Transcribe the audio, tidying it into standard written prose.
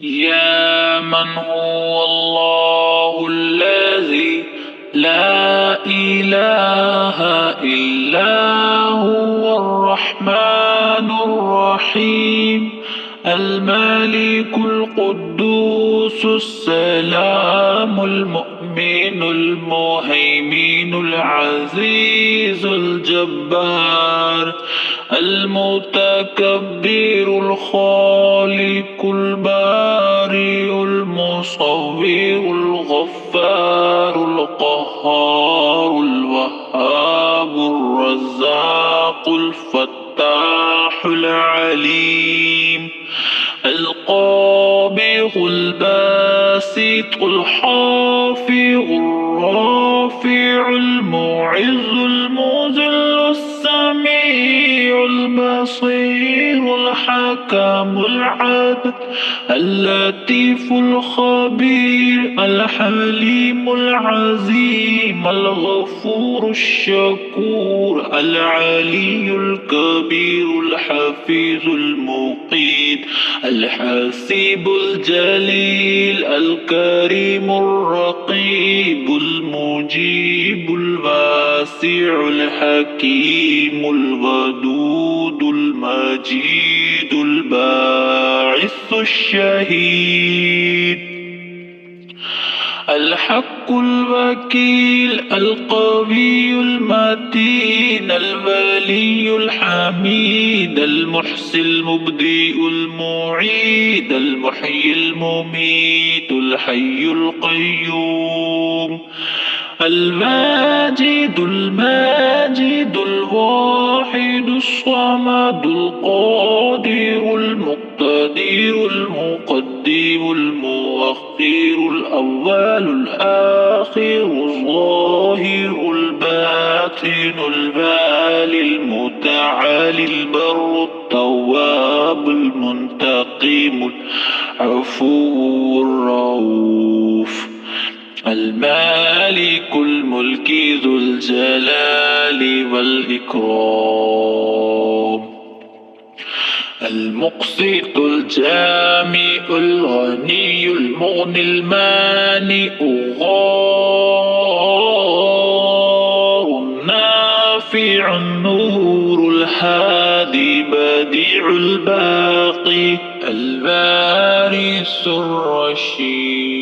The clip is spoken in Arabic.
يا من هو الله الذي لا إله إلا هو الرحمن الرحيم الملك القدوس السلام المؤمن المهيمن العزيز الجبار المتكبر الخالق البارئ المصور الغفار القهار الوهاب الرزاق الفتاح العليم القابض الباسط الحافظ الرافع المعز المذل السميع البصير الحكم العدل اللطيف الخبير الحليم العظيم الغفور الشكور العلي الكبير الحفيظ المقيت الحسيب الجليل الكريم الرقيب المجيب الواسع الحكيم الودود المجيد الباعث الشهيد الحق الوكيل القوي المتين الولي الحميد المحسن المبدئ المعيد المحيي المميت الحي القيوم الواجد الماجد الواحد الصمد القادر المقتدر المقدم المؤخر الأول الآخر الظاهر الباطن البالي المتعالي البر التواب المنتقم العفو الرؤوف المالك الملك ذو الجلال والإكرام المقسط الجامع الغني المغني المانع الغار النافع النور الهادي بديع الباقي الوارث الرشيد